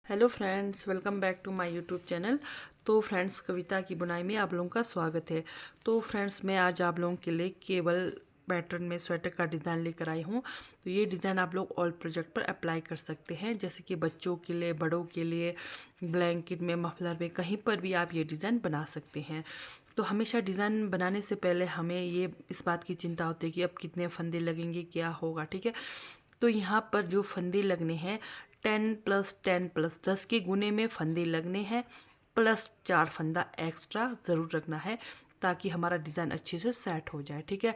Hello friends, welcome back to my YouTube channel. तो friends, कविता की बुनाई में आप लोगों का स्वागत है। तो फ्रेंड्स, मैं आज आप लोगों के लिए केबल पैटर्न में स्वेटर का डिज़ाइन लेकर आई हूँ। तो ये डिज़ाइन आप लोग ऑल प्रोजेक्ट पर अप्लाई कर सकते हैं, जैसे कि बच्चों के लिए, बड़ों के लिए, ब्लैंकेट में, मफलर में, कहीं पर भी आप ये डिज़ाइन बना सकते हैं। तो हमेशा डिज़ाइन बनाने से पहले हमें ये इस बात की चिंता होती है कि अब कितने फंदे लगेंगे, क्या होगा, ठीक है। तो यहाँ पर जो फंदे लगने हैं 10 + 10 + 10 के गुने में फंदे लगने हैं, प्लस 4 फंदा एक्स्ट्रा ज़रूर रखना है ताकि हमारा डिज़ाइन अच्छे से सेट हो जाए, ठीक है।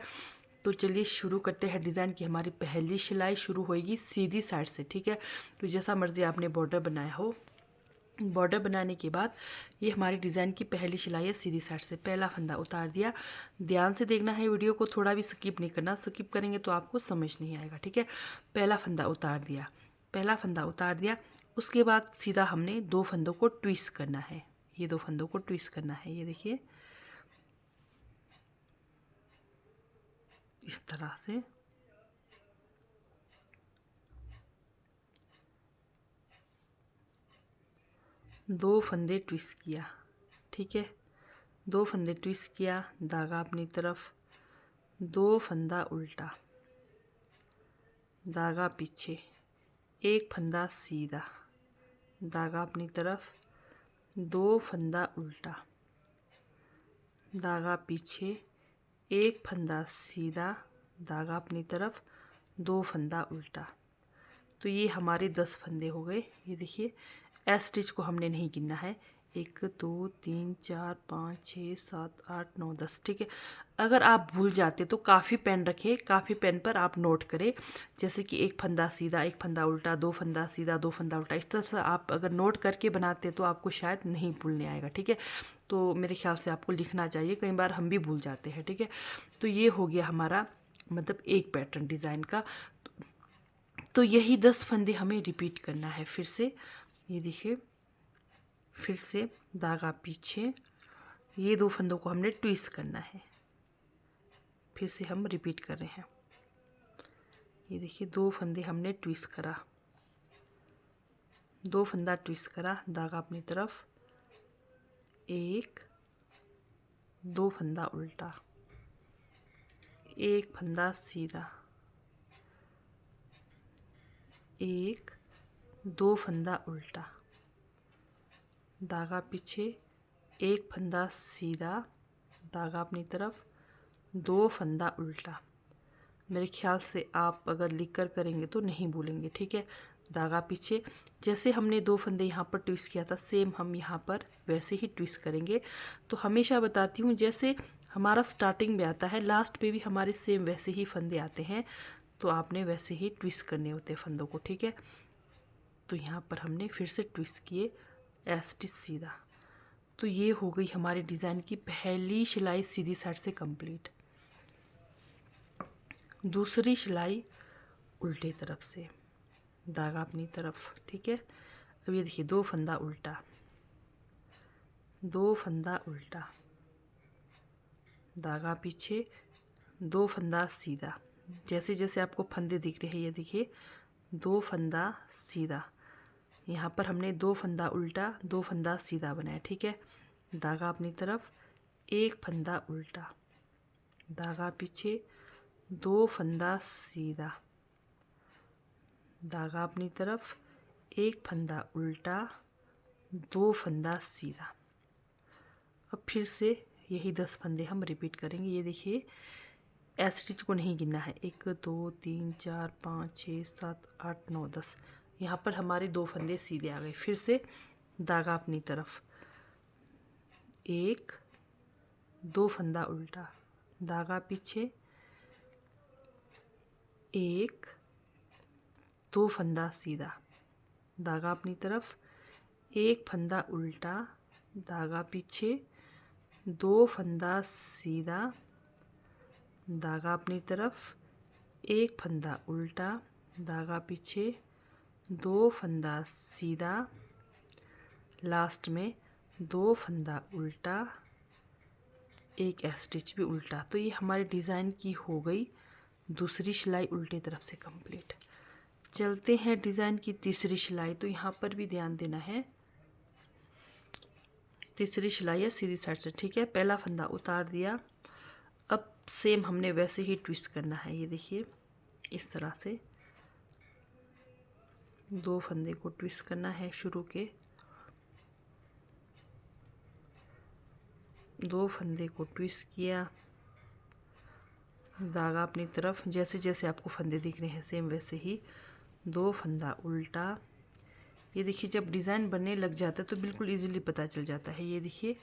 तो चलिए शुरू करते हैं डिज़ाइन की। हमारी पहली सिलाई शुरू होएगी सीधी साइड से, ठीक है। तो जैसा मर्जी आपने बॉर्डर बनाया हो, बॉर्डर बनाने के बाद ये हमारी डिज़ाइन की पहली सिलाई है सीधी साइड से। पहला फंदा उतार दिया। ध्यान से देखना है वीडियो को, थोड़ा भी स्किप नहीं करना, स्किप करेंगे तो आपको समझ नहीं आएगा, ठीक है। पहला फंदा उतार दिया, पहला फंदा उतार दिया। उसके बाद सीधा हमने दो फंदों को ट्विस्ट करना है। ये दो फंदों को ट्विस्ट करना है, ये देखिए इस तरह से। दो फंदे ट्विस्ट किया, ठीक है। दो फंदे ट्विस्ट किया, धागा अपनी तरफ, दो फंदा उल्टा, धागा पीछे, एक फंदा सीधा, धागा अपनी तरफ, दो फंदा उल्टा, धागा पीछे, एक फंदा सीधा, धागा अपनी तरफ, दो फंदा उल्टा। तो ये हमारे 10 फंदे हो गए। ये देखिए, एस स्टिच को हमने नहीं गिनना है। 1 2 3 4 5 6 7 8 9 10, ठीक है। अगर आप भूल जाते तो काफ़ी पेन रखें, काफ़ी पेन पर आप नोट करें, जैसे कि एक फंदा सीधा, एक फंदा उल्टा, दो फंदा सीधा, दो फंदा उल्टा। इस तरह से आप अगर नोट करके बनाते तो आपको शायद नहीं भूलने आएगा, ठीक है। तो मेरे ख्याल से आपको लिखना चाहिए, कई बार हम भी भूल जाते हैं, ठीक है। तो ये हो गया हमारा मतलब एक पैटर्न डिज़ाइन का। तो यही 10 फंदे हमें रिपीट करना है फिर से। ये देखिए, फिर से धागा पीछे, ये दो फंदों को हमने ट्विस्ट करना है। फिर से हम रिपीट कर रहे हैं। ये देखिए, दो फंदे हमने ट्विस्ट करा, दो फंदा ट्विस्ट करा, धागा अपनी तरफ, एक, दो फंदा उल्टा, एक फंदा सीधा, एक, दो फंदा उल्टा, धागा पीछे, एक फंदा सीधा, धागा अपनी तरफ, दो फंदा उल्टा। मेरे ख्याल से आप अगर लिख कर करेंगे तो नहीं भूलेंगे, ठीक है। धागा पीछे, जैसे हमने दो फंदे यहाँ पर ट्विस्ट किया था, सेम हम यहाँ पर वैसे ही ट्विस्ट करेंगे। तो हमेशा बताती हूँ, जैसे हमारा स्टार्टिंग में आता है, लास्ट पे भी हमारे सेम वैसे ही फंदे आते हैं। तो आपने वैसे ही ट्विस्ट करने होते हैं फंदों को, ठीक है। तो यहाँ पर हमने फिर से ट्विस्ट किए, स्टिच सीधा। तो ये हो गई हमारी डिज़ाइन की पहली सिलाई सीधी साइड से कंप्लीट। दूसरी सिलाई उल्टे तरफ से, धागा अपनी तरफ, ठीक है। अब ये देखिए, दो फंदा उल्टा, दो फंदा उल्टा, धागा पीछे, दो फंदा सीधा। जैसे जैसे आपको फंदे दिख रहे हैं, ये देखिए, दो फंदा सीधा। यहाँ पर हमने दो फंदा उल्टा, दो फंदा सीधा बनाया, ठीक है। धागा अपनी तरफ, एक फंदा उल्टा, धागा पीछे, दो फंदा सीधा, धागा अपनी तरफ, एक फंदा उल्टा, दो फंदा सीधा। अब फिर से यही 10 फंदे हम रिपीट करेंगे। ये देखिए, एस स्टिच को नहीं गिनना है। 1 2 3 4 5 6 7 8 9 10। यहाँ पर हमारे दो फंदे सीधे आ गए। फिर से धागा अपनी तरफ, एक, दो फंदा उल्टा, धागा पीछे, एक, दो फंदा सीधा, धागा अपनी तरफ, एक फंदा उल्टा, धागा पीछे, दो फंदा सीधा, धागा अपनी तरफ, एक फंदा उल्टा, धागा पीछे, दो फंदा सीधा, लास्ट में दो फंदा उल्टा, एक स्टिच भी उल्टा। तो ये हमारे डिज़ाइन की हो गई दूसरी सिलाई उल्टे तरफ से कंप्लीट। चलते हैं डिज़ाइन की तीसरी सिलाई। तो यहाँ पर भी ध्यान देना है, तीसरी सिलाई है सीधी साइड से, ठीक है। पहला फंदा उतार दिया, अब सेम हमने वैसे ही ट्विस्ट करना है। ये देखिए इस तरह से 2 फंदे को ट्विस्ट करना है शुरू के, 2 फंदे को ट्विस्ट किया, धागा अपनी तरफ, जैसे जैसे आपको फंदे दिख रहे हैं सेम वैसे ही 2 फंदा उल्टा। ये देखिए जब डिज़ाइन बनने लग जाता है तो बिल्कुल इजीली पता चल जाता है। ये देखिए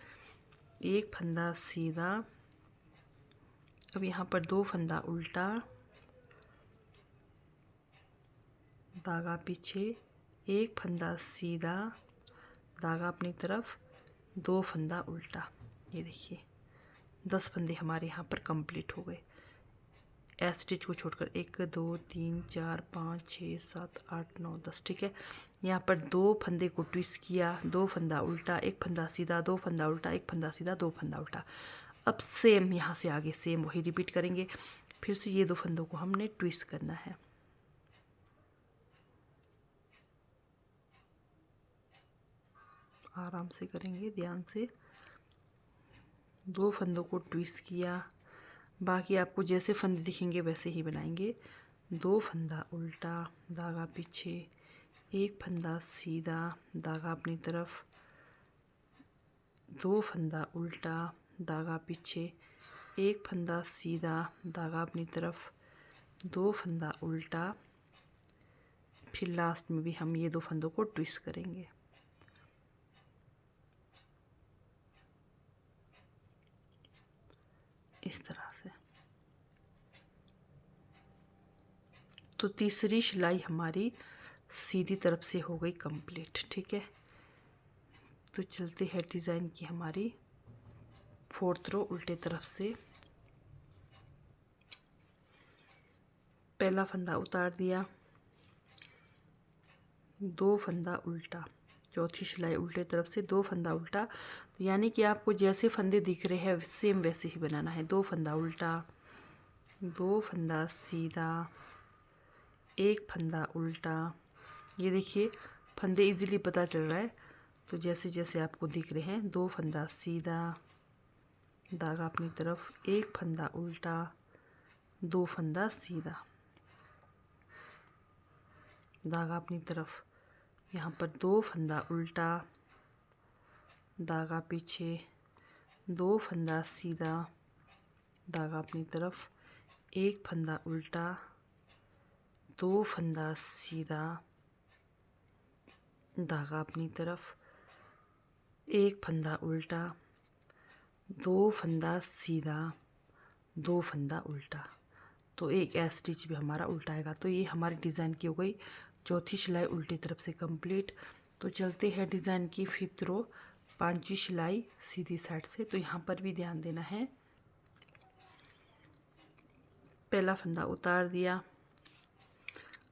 1 फंदा सीधा, अब यहाँ पर 2 फंदा उल्टा, धागा पीछे, 1 फंदा सीधा, धागा अपनी तरफ, 2 फंदा उल्टा। ये देखिए 10 फंदे हमारे यहाँ पर कंप्लीट हो गए। एस स्टिच को छोड़कर 1 2 3 4 5 6 7 8 9 10, ठीक है। यहाँ पर 2 फंदे को ट्विस्ट किया, 2 फंदा उल्टा, 1 फंदा सीधा, 2 फंदा उल्टा, 1 फंदा सीधा, 2 फंदा उल्टा। अब सेम यहाँ से आगे सेम वही रिपीट करेंगे। फिर से ये 2 फंदों को हमने ट्विस्ट करना है। आराम से करेंगे, ध्यान से। 2 फंदों को ट्विस्ट किया, बाकी आपको जैसे फंदे दिखेंगे वैसे ही बनाएंगे। 2 फंदा उल्टा, धागा पीछे, 1 फंदा सीधा, धागा अपनी तरफ, 2 फंदा उल्टा, धागा पीछे, 1 फंदा सीधा, धागा अपनी तरफ, 2 फंदा उल्टा। फिर लास्ट में भी हम ये 2 फंदों को ट्विस्ट करेंगे। इस तरह से। तो तीसरी सिलाई हमारी सीधी तरफ से हो गई कंप्लीट, ठीक है। तो चलते हैं डिज़ाइन की हमारी 4th रो उल्टे तरफ से। पहला फंदा उतार दिया, 2 फंदा उल्टा, चौथी सिलाई उल्टे तरफ से 2 फंदा उल्टा। तो यानी कि आपको जैसे फंदे दिख रहे हैं सेम वैसे ही बनाना है। 2 फंदा उल्टा, 2 फंदा सीधा, 1 फंदा उल्टा। ये देखिए फंदे इजीली पता चल रहा है। तो जैसे जैसे आपको दिख रहे हैं 2 फंदा सीधा, धागा अपनी तरफ, 1 फंदा उल्टा, 2 फंदा सीधा, धागा अपनी तरफ, यहाँ पर 2 फंदा उल्टा, धागा पीछे, 2 फंदा सीधा, धागा अपनी तरफ, 1 फंदा उल्टा, 2 फंदा सीधा, धागा अपनी तरफ, 1 फंदा उल्टा, 2 फंदा सीधा, 2 फंदा उल्टा। तो एक एस स्टिच भी हमारा उल्टा आएगा। तो ये हमारी डिज़ाइन की हो गई चौथी सिलाई उल्टी तरफ से कंप्लीट। तो चलते हैं डिज़ाइन की 5th रो 5वीं सिलाई सीधी साइड से। तो यहाँ पर भी ध्यान देना है, पहला फंदा उतार दिया।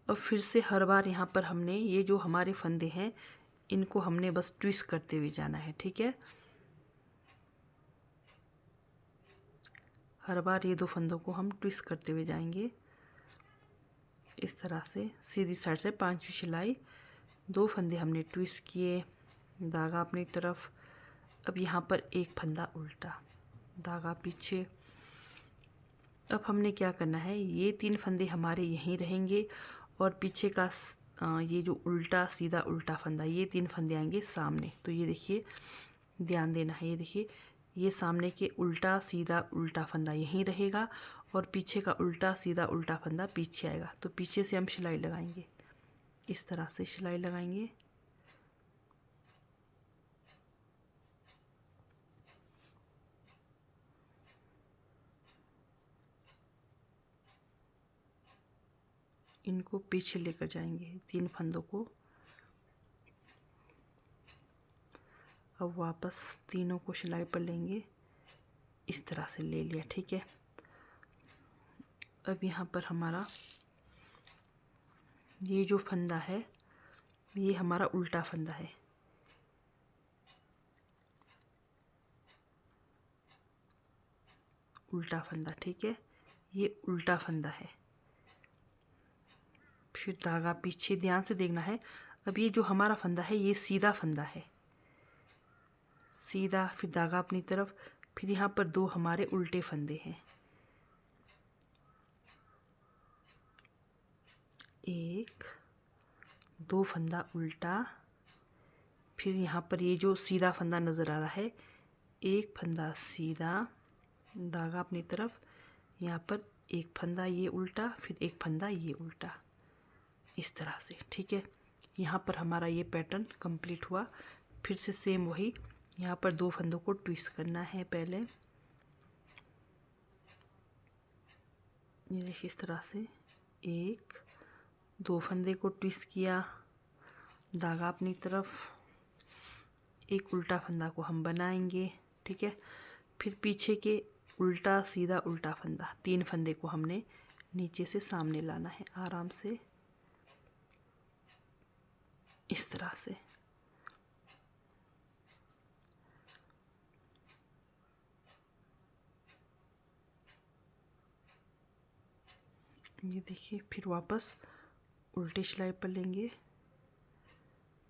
अब फिर से हर बार यहाँ पर हमने ये जो हमारे फंदे हैं इनको हमने बस ट्विस्ट करते हुए जाना है, ठीक है। हर बार ये 2 फंदों को हम ट्विस्ट करते हुए जाएंगे इस तरह से। सीधी साइड से 5वीं सिलाई, 2 फंदे हमने ट्विस्ट किए, धागा अपनी तरफ। अब यहाँ पर 1 फंदा उल्टा, धागा पीछे। अब हमने क्या करना है, ये 3 फंदे हमारे यहीं रहेंगे और पीछे का ये जो उल्टा सीधा उल्टा फंदा, ये 3 फंदे आएंगे सामने। तो ये देखिए ध्यान देना है, ये देखिए ये सामने के उल्टा सीधा उल्टा फंदा यहीं रहेगा और पीछे का उल्टा सीधा उल्टा फंदा पीछे आएगा। तो पीछे से हम सिलाई लगाएंगे, इस तरह से सिलाई लगाएंगे। इनको पीछे लेकर जाएंगे 3 फंदों को। अब वापस तीनों को सिलाई पर लेंगे, इस तरह से ले लिया, ठीक है। अब यहाँ पर हमारा ये जो फंदा है ये हमारा उल्टा फंदा है, उल्टा फंदा, ठीक है। ये उल्टा फंदा है। फिर धागा पीछे, ध्यान से देखना है। अब ये जो हमारा फंदा है ये सीधा फंदा है, सीधा, फिर धागा अपनी तरफ, फिर यहाँ पर दो हमारे उल्टे फंदे हैं, एक, दो फंदा उल्टा, फिर यहाँ पर ये जो सीधा फंदा नज़र आ रहा है, एक फंदा सीधा, धागा अपनी तरफ, यहाँ पर एक फंदा ये उल्टा, फिर एक फंदा ये उल्टा, इस तरह से। ठीक है, यहाँ पर हमारा ये पैटर्न कंप्लीट हुआ। फिर से सेम वही, यहाँ पर दो फंदों को ट्विस्ट करना है पहले, ये देखिए इस तरह से, एक, दो फंदे को ट्विस्ट किया, धागा अपनी तरफ, एक उल्टा फंदा को हम बनाएंगे। ठीक है, फिर पीछे के उल्टा सीधा उल्टा फंदा, तीन फंदे को हमने नीचे से सामने लाना है आराम से, इस तरह से। ये देखिए, फिर वापस उल्टी सिलाई पर लेंगे,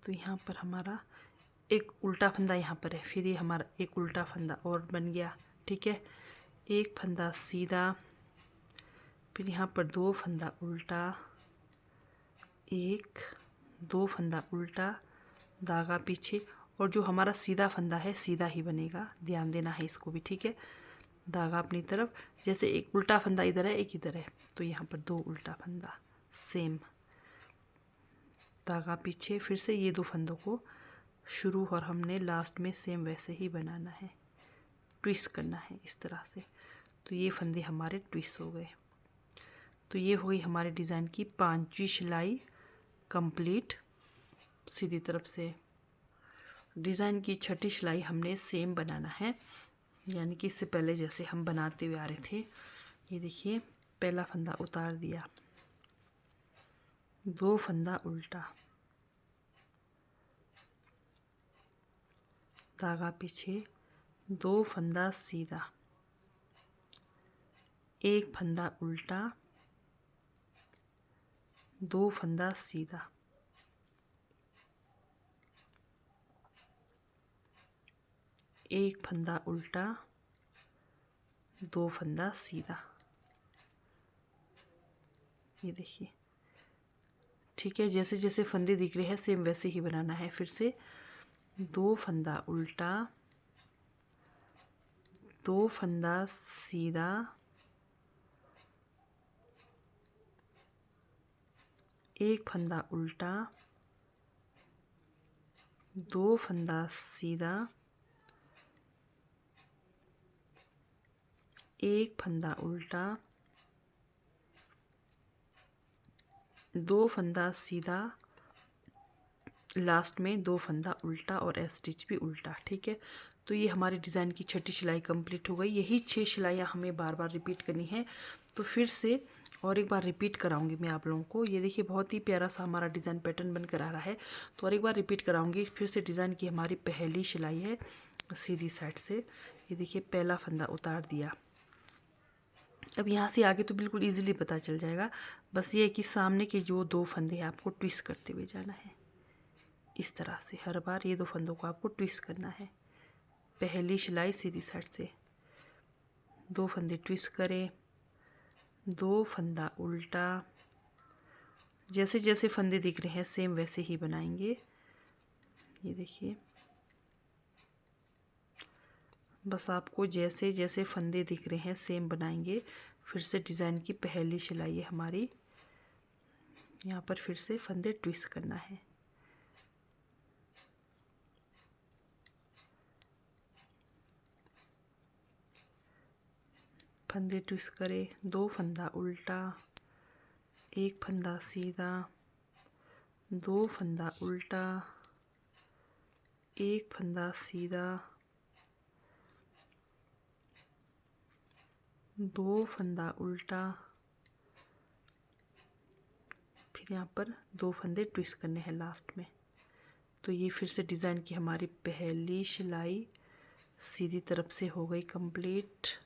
तो यहाँ पर हमारा एक उल्टा फंदा यहाँ पर है, फिर ये हमारा एक उल्टा फंदा और बन गया। ठीक है, एक फंदा सीधा, फिर यहाँ पर दो फंदा उल्टा, एक, दो फंदा उल्टा, धागा पीछे, और जो हमारा सीधा फंदा है सीधा ही बनेगा, ध्यान देना है इसको भी। ठीक है, धागा अपनी तरफ, जैसे एक उल्टा फंदा इधर है एक इधर है, तो यहाँ पर दो उल्टा फंदा, सेम, धागा पीछे, फिर से ये दो फंदों को शुरू और हमने लास्ट में सेम वैसे ही बनाना है, ट्विस्ट करना है इस तरह से। तो ये फंदे हमारे ट्विस्ट हो गए। तो ये हो गई हमारे डिज़ाइन की पांचवी सिलाई कंप्लीट सीधी तरफ से। डिज़ाइन की छठी सिलाई हमने सेम बनाना है, यानी कि इससे पहले जैसे हम बनाते हुए आ रहे थे। ये देखिए, पहला फंदा उतार दिया, दो फंदा उल्टा, धागा पीछे, दो फंदा सीधा, एक फंदा उल्टा, दो फंदा सीधा, एक फंदा उल्टा, दो फंदा सीधा, ये देखिए। ठीक है, जैसे जैसे फंदे दिख रहे हैं सेम वैसे ही बनाना है। फिर से दो फंदा उल्टा, दो फंदा सीधा, एक फंदा उल्टा, दो फंदा सीधा, एक फंदा उल्टा, दो फंदा सीधा, लास्ट में दो फंदा उल्टा और एस स्टिच भी उल्टा। ठीक है, तो ये हमारी डिज़ाइन की छठी सिलाई कंप्लीट हो गई। यही 6 सिलाइयाँ हमें बार बार रिपीट करनी है। तो फिर से और एक बार रिपीट कराऊंगी मैं आप लोगों को। ये देखिए, बहुत ही प्यारा सा हमारा डिज़ाइन पैटर्न बनकर आ रहा है। तो और एक बार रिपीट कराऊंगी। फिर से डिज़ाइन की हमारी पहली सिलाई है सीधी साइड से। ये देखिए, पहला फंदा उतार दिया। अब यहाँ से आगे तो बिल्कुल ईजिली पता चल जाएगा, बस ये है कि सामने के जो दो फंदे हैं आपको ट्विस्ट करते हुए जाना है इस तरह से। हर बार ये दो फंदों को आपको ट्विस्ट करना है। पहली सिलाई सीधी साइड से, दो फंदे ट्विस्ट करें, दो फंदा उल्टा, जैसे जैसे फंदे दिख रहे हैं सेम वैसे ही बनाएंगे। ये देखिए, बस आपको जैसे जैसे फंदे दिख रहे हैं सेम बनाएंगे। फिर से डिज़ाइन की पहली सिलाई है हमारी, यहाँ पर फिर से फंदे ट्विस्ट करना है। फंदे ट्विस्ट करें, दो फंदा उल्टा, एक फंदा सीधा, दो फंदा उल्टा, एक फंदा सीधा, दो फंदा उल्टा, फिर यहाँ पर दो फंदे ट्विस्ट करने हैं लास्ट में। तो ये फिर से डिज़ाइन की हमारी पहली सिलाई सीधी तरफ से हो गई कंप्लीट।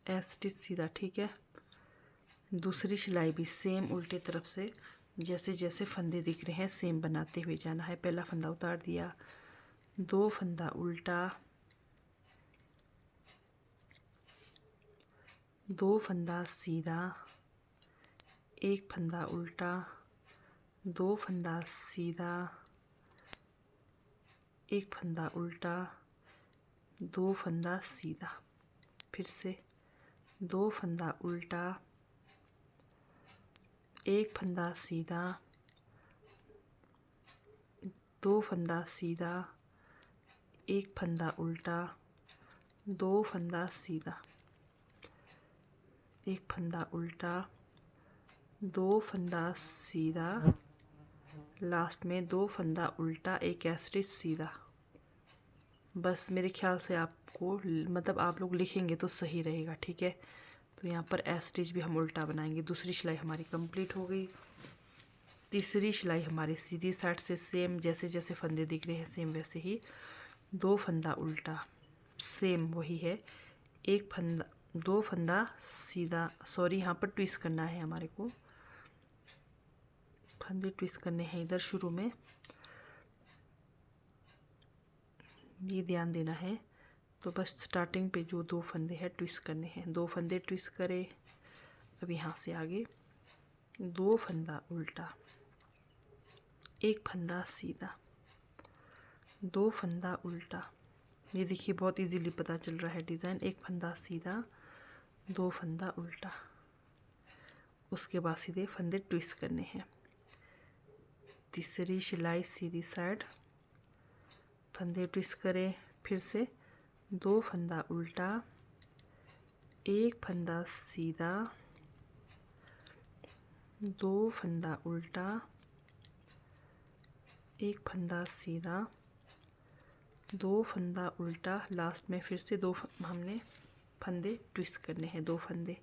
स्टिच सीधा, ठीक है। दूसरी सिलाई भी सेम उल्टे तरफ से जैसे जैसे फंदे दिख रहे हैं सेम बनाते हुए जाना है। पहला फंदा उतार दिया, 2 फंदा उल्टा, 2 फंदा सीधा, 1 फंदा उल्टा, 2 फंदा सीधा, 1 फंदा उल्टा, 2 फंदा सीधा, फिर से 2 फंदा उल्टा, 1 फंदा सीधा, 2 फंदा सीधा, 1 फंदा उल्टा, 2 फंदा सीधा, 1 फंदा उल्टा, 2 फंदा सीधा, लास्ट में 2 फंदा उल्टा, एक स्टिच सीधा। बस मेरे ख्याल से आपको मतलब आप लोग लिखेंगे तो सही रहेगा, ठीक है। तो यहाँ पर स्टिच भी हम उल्टा बनाएंगे। दूसरी सिलाई हमारी कंप्लीट हो गई। तीसरी सिलाई हमारी सीधी साइड से सेम जैसे जैसे फंदे दिख रहे हैं सेम वैसे ही 2 फंदा उल्टा, सेम वही है, 1 फंदा, 2 फंदा सीधा, सॉरी यहाँ पर ट्विस्ट करना है हमारे को, फंदे ट्विस्ट करने हैं इधर शुरू में, ये ध्यान देना है। तो बस स्टार्टिंग पे जो 2 फंदे हैं ट्विस्ट करने हैं, 2 फंदे ट्विस्ट करें। अब यहाँ से आगे 2 फंदा उल्टा, 1 फंदा सीधा, 2 फंदा उल्टा, ये देखिए बहुत इजीली पता चल रहा है डिज़ाइन। 1 फंदा सीधा, 2 फंदा उल्टा, उसके बाद सीधे फंदे ट्विस्ट करने हैं। तीसरी सिलाई सीधी साइड, फंदे ट्विस्ट करें, फिर से 2 फंदा उल्टा, 1 फंदा सीधा, 2 फंदा उल्टा, 1 फंदा सीधा, 2 फंदा उल्टा, लास्ट में फिर से 2 हमने फंदे ट्विस्ट करने हैं, 2 फंदे।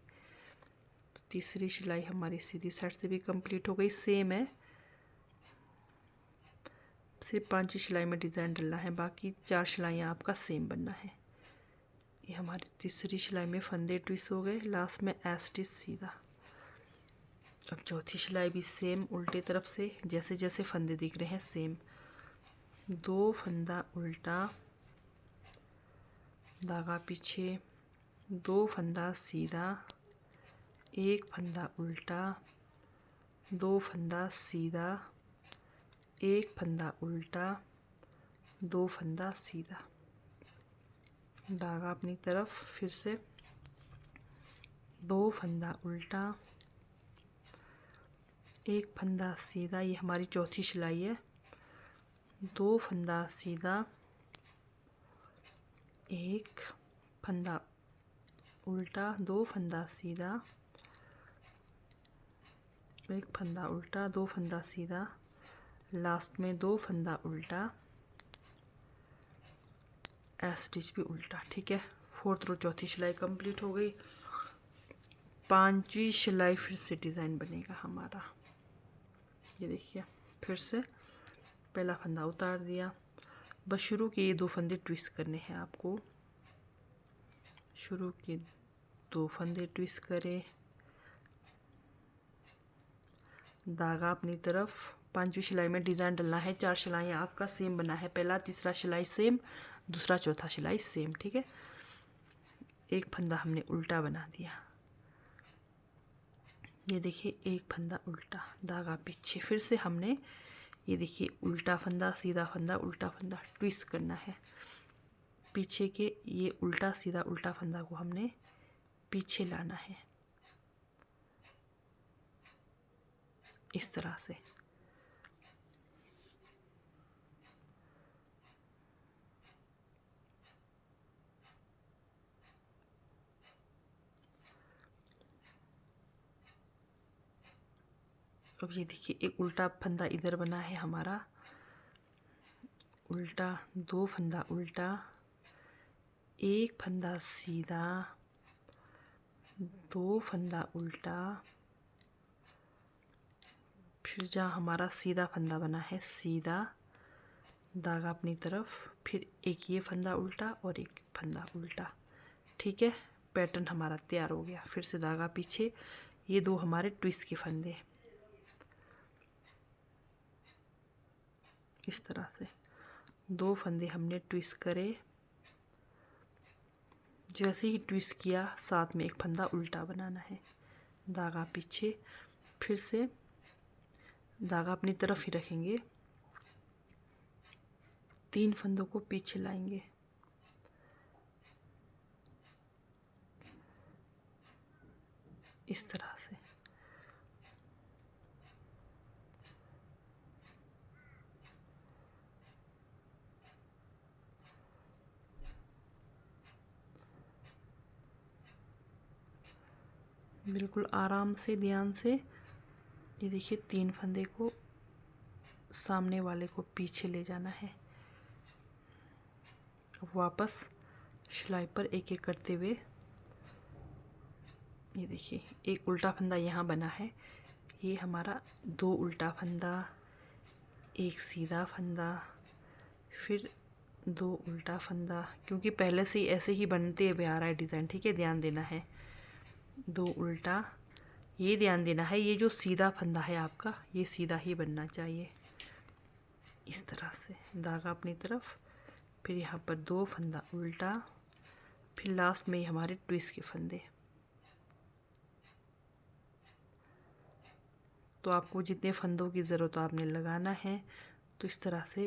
तो तीसरी सिलाई हमारी सीधी साइड से भी कंप्लीट हो गई, सेम है, सिर्फ 5 सिलाई में डिज़ाइन डलना है, बाकी 4 सिलाइयाँ आपका सेम बनना है। ये हमारी तीसरी सिलाई में फंदे ट्विस्ट हो गए, लास्ट में स्टिच सीधा। अब चौथी सिलाई भी सेम उल्टे तरफ से जैसे जैसे फंदे दिख रहे हैं सेम, 2 फंदा उल्टा, धागा पीछे, 2 फंदा सीधा, 1 फंदा उल्टा, 2 फंदा सीधा, 1 फंदा उल्टा, 2 फंदा सीधा, धागा अपनी तरफ, फिर से 2 फंदा उल्टा, 1 फंदा सीधा, ये हमारी चौथी सिलाई है, 2 फंदा सीधा, 1 फंदा उल्टा, 2 फंदा सीधा, 1 फंदा उल्टा, 2 फंदा सीधा, लास्ट में 2 फंदा उल्टा, स्टिच भी उल्टा, ठीक है। 4th रो चौथी सिलाई कंप्लीट हो गई। 5वीं सिलाई फिर से डिज़ाइन बनेगा हमारा, ये देखिए, फिर से पहला फंदा उतार दिया, बस शुरू के ये 2 फंदे ट्विस्ट करने हैं आपको, शुरू के 2 फंदे ट्विस्ट करें, धागा अपनी तरफ। 5वीं सिलाई में डिज़ाइन डलना है, 4 सिलाइयाँ आपका सेम बना है, पहला तीसरा सिलाई सेम, दूसरा चौथा सिलाई सेम, ठीक है। एक फंदा हमने उल्टा बना दिया, ये देखिए 1 फंदा उल्टा, धागा पीछे, फिर से हमने ये देखिए उल्टा फंदा सीधा फंदा उल्टा फंदा ट्विस्ट करना है। पीछे के ये उल्टा सीधा उल्टा फंदा को हमने पीछे लाना है, इस तरह से। अब ये देखिए एक उल्टा फंदा इधर बना है हमारा, उल्टा 2 फंदा उल्टा, 1 फंदा सीधा, 2 फंदा उल्टा, फिर जहाँ हमारा सीधा फंदा बना है सीधा, धागा अपनी तरफ, फिर एक ये फंदा उल्टा और एक फंदा उल्टा, ठीक है। पैटर्न हमारा तैयार हो गया। फिर से धागा पीछे, ये 2 हमारे ट्विस्ट के फंदे, इस तरह से 2 फंदे हमने ट्विस्ट करे। जैसे ही ट्विस्ट किया साथ में एक फंदा उल्टा बनाना है, धागा पीछे, फिर से धागा अपनी तरफ ही रखेंगे, 3 फंदों को पीछे लाएंगे, इस तरह से। बिल्कुल आराम से, ध्यान से। ये देखिए 3 फंदे को सामने वाले को पीछे ले जाना है। वापस सिलाई पर एक एक करते हुए, ये देखिए एक उल्टा फंदा यहाँ बना है, ये हमारा 2 उल्टा फंदा, एक सीधा फंदा, फिर 2 उल्टा फंदा, क्योंकि पहले से ही ऐसे ही बनते हुए आ रहा है डिज़ाइन, ठीक है, ध्यान देना है। 2 उल्टा, ये ध्यान देना है, ये जो सीधा फंदा है आपका, ये सीधा ही बनना चाहिए, इस तरह से। धागा अपनी तरफ, फिर यहाँ पर 2 फंदा उल्टा, फिर लास्ट में हमारे ट्विस्ट के फंदे। तो आपको जितने फंदों की ज़रूरत आपने लगाना है। तो इस तरह से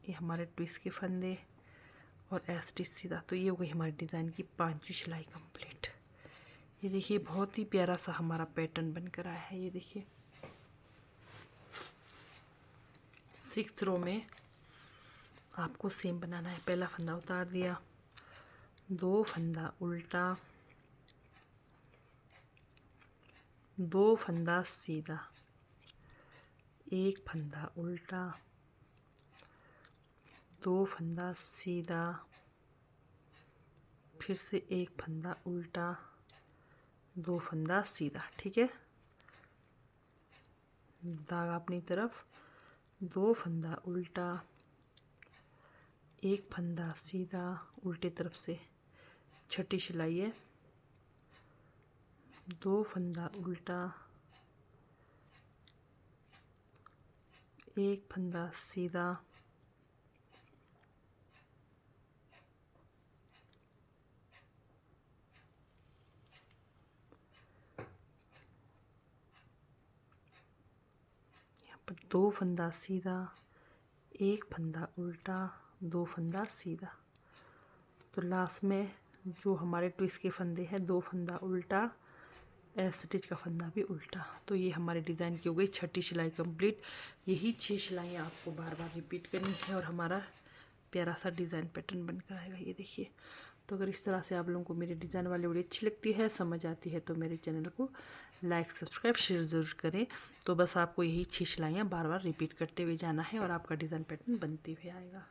ये हमारे ट्विस्ट के फंदे और स्टिच सीधा। तो ये हो गई हमारी डिज़ाइन की 5वीं सिलाई कंप्लीट। ये देखिए बहुत ही प्यारा सा हमारा पैटर्न बनकर आया है। ये देखिए 6th रो में आपको सेम बनाना है। पहला फंदा उतार दिया, 2 फंदा उल्टा, 2 फंदा सीधा, 1 फंदा उल्टा, 2 फंदा सीधा, फिर से 1 फंदा उल्टा, 2 फंदा सीधा, ठीक है। धागा अपनी तरफ, 2 फंदा उल्टा, 1 फंदा सीधा, उल्टे तरफ से 6ठी सिलाई है, 2 फंदा उल्टा, 1 फंदा सीधा, यहाँ पर 2 फंदा सीधा, 1 फंदा उल्टा, 2 फंदा सीधा। तो लास्ट में जो हमारे ट्विस्ट के फंदे हैं, 2 फंदा उल्टा, स्टिच का फंदा भी उल्टा। तो ये हमारे डिज़ाइन की हो गई 6ठी सिलाई कंप्लीट। यही 6 सिलाइयाँ आपको बार बार रिपीट करनी है और हमारा प्यारा सा डिज़ाइन पैटर्न बनकर आएगा। ये देखिए। तो अगर इस तरह से आप लोगों को मेरे डिज़ाइन वाली वीडियो अच्छी लगती है, समझ आती है, तो मेरे चैनल को लाइक, सब्सक्राइब, शेयर ज़रूर करें। तो बस आपको यही 6 सिलाइयाँ बार बार रिपीट करते हुए जाना है और आपका डिज़ाइन पैटर्न बनते हुए आएगा।